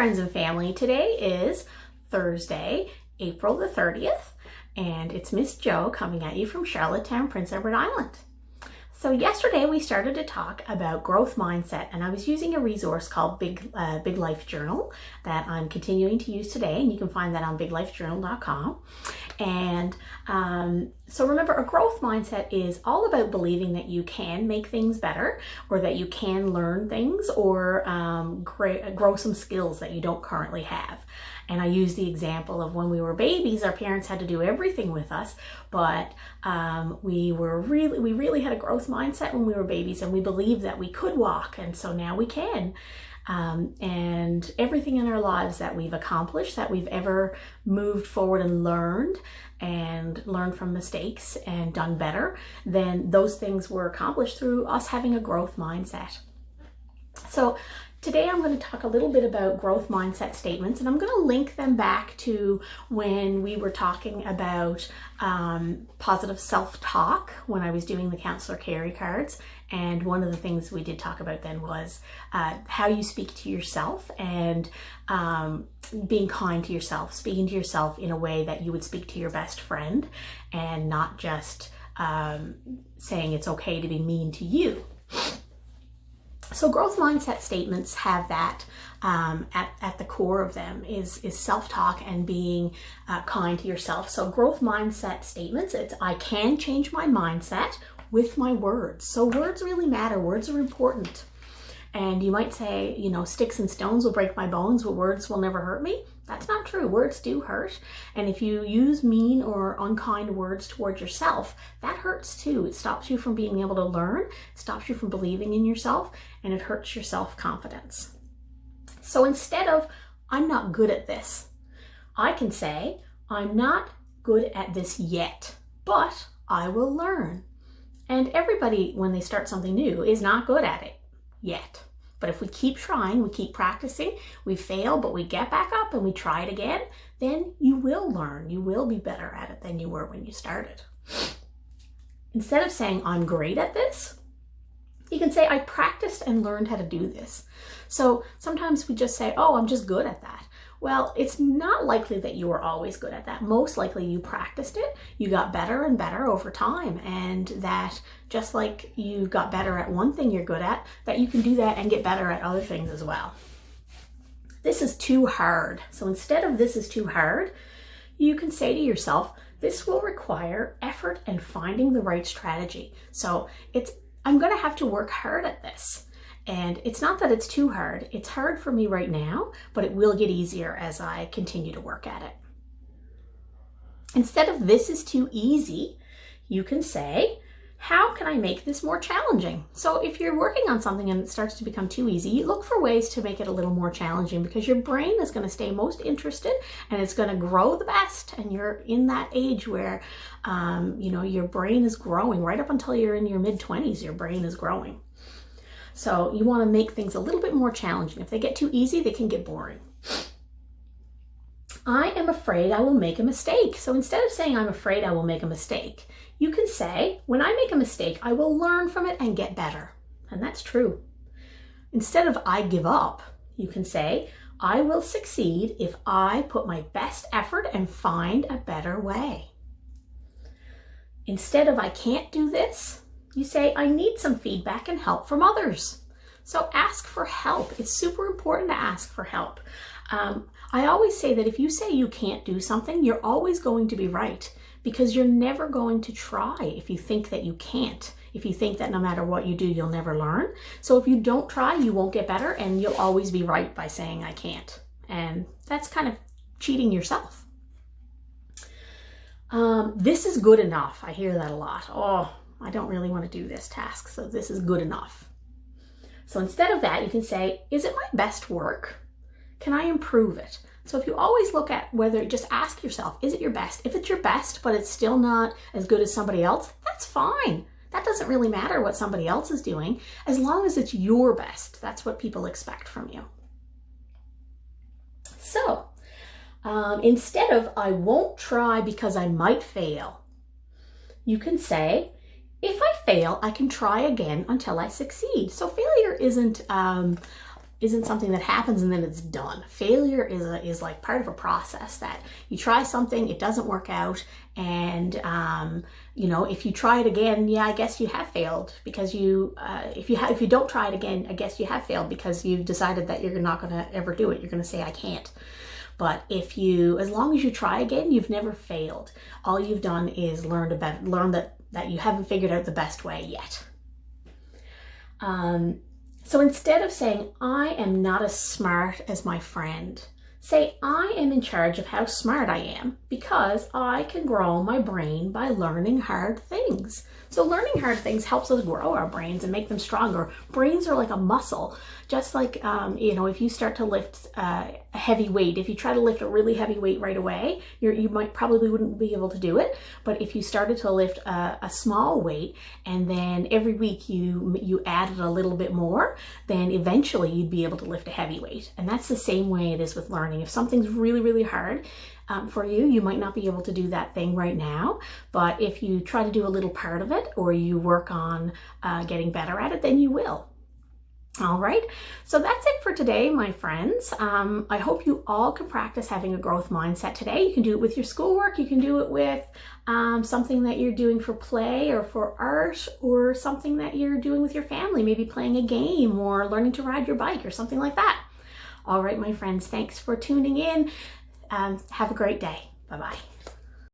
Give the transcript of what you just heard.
friends and family. Today is Thursday, April the 30th, and it's Miss Jo coming at you from Charlottetown, Prince Edward Island. So yesterday we started to talk about growth mindset, and I was using a resource called Big Life Journal that I'm continuing to use today, and you can find that on biglifejournal.com. And so remember, a growth mindset is all about believing that you can make things better, or that you can learn things, or grow some skills that you don't currently have. And I use the example of when we were babies, our parents had to do everything with us, but we really had a growth mindset when we were babies, and we believed that we could walk, and so now we can. And everything in our lives that we've accomplished, that we've ever moved forward and learned from mistakes and done better, then those things were accomplished through us having a growth mindset. So today I'm going to talk a little bit about growth mindset statements, and I'm going to link them back to when we were talking about positive self-talk when I was doing the Counselor Carey cards. And one of the things we did talk about then was how you speak to yourself, and being kind to yourself, speaking to yourself in a way that you would speak to your best friend, and not just saying it's okay to be mean to you. So growth mindset statements have that at the core of them is self-talk and being kind to yourself. So growth mindset statements, it's I can change my mindset with my words. So words really matter. Words are important. And you might say, you know, sticks and stones will break my bones, but words will never hurt me. That's not true. Words do hurt. And if you use mean or unkind words towards yourself, that hurts too. It stops you from being able to learn, stops you from believing in yourself, and it hurts your self-confidence. So instead of, I'm not good at this, I can say, I'm not good at this yet, but I will learn. And everybody, when they start something new, is not good at it yet. But if we keep trying, we keep practicing, we fail, but we get back up and we try it again, then you will learn. You will be better at it than you were when you started. Instead of saying, I'm great at this, you can say, I practiced and learned how to do this. So sometimes we just say, oh, I'm just good at that. Well, it's not likely that you were always good at that. Most likely you practiced it, you got better and better over time, and that just like you got better at one thing you're good at, that you can do that and get better at other things as well. This is too hard. So instead of this is too hard, you can say to yourself, this will require effort and finding the right strategy. So I'm going to have to work hard at this. And it's not that it's too hard. It's hard for me right now, but it will get easier as I continue to work at it. Instead of this is too easy, you can say, how can I make this more challenging? So if you're working on something and it starts to become too easy, you look for ways to make it a little more challenging, because your brain is going to stay most interested and it's going to grow the best. And you're in that age where, your brain is growing right up until you're in your mid-20s, your brain is growing. So you want to make things a little bit more challenging. If they get too easy, they can get boring. I am afraid I will make a mistake. So instead of saying I'm afraid I will make a mistake, you can say, when I make a mistake, I will learn from it and get better. And that's true. Instead of I give up, you can say, I will succeed if I put my best effort and find a better way. Instead of I can't do this, you say, I need some feedback and help from others. So ask for help. It's super important to ask for help. I always say that if you say you can't do something, you're always going to be right, because you're never going to try if you think that you can't. If you think that no matter what you do, you'll never learn. So if you don't try, you won't get better, and you'll always be right by saying I can't. And that's kind of cheating yourself. This is good enough. I hear that a lot. Oh, I don't really want to do this task, so this is good enough. So instead of that, you can say, is it my best work? Can I improve it? So if you always look at just ask yourself, is it your best? If it's your best, but it's still not as good as somebody else, that's fine. That doesn't really matter what somebody else is doing, as long as it's your best. That's what people expect from you. So instead of I won't try because I might fail, you can say, if I fail, I can try again until I succeed. So failure isn't isn't something that happens and then it's done. Failure is like part of a process that you try something, it doesn't work out, and you know, if you try it again, yeah, I guess you have failed, because you if you don't try it again, I guess you have failed because you've decided that you're not going to ever do it. You're going to say, I can't. But as long as you try again, you've never failed. All you've done is learn that you haven't figured out the best way yet. So instead of saying, I am not as smart as my friend, say, I am in charge of how smart I am because I can grow my brain by learning hard things. So learning hard things helps us grow our brains and make them stronger. Brains are like a muscle. Just like, you know, if you start to lift a heavy weight, if you try to lift a really heavy weight right away, you probably wouldn't be able to do it. But if you started to lift a small weight and then every week you added a little bit more, then eventually you'd be able to lift a heavy weight. And that's the same way it is with learning. If something's really, really hard, for you, you might not be able to do that thing right now, but if you try to do a little part of it or you work on getting better at it, then you will. All right, so that's it for today, my friends. I hope you all can practice having a growth mindset today. You can do it with your schoolwork, you can do it with something that you're doing for play or for art, or something that you're doing with your family, maybe playing a game or learning to ride your bike or something like that. All right, my friends, thanks for tuning in. Have a great day. Bye-bye.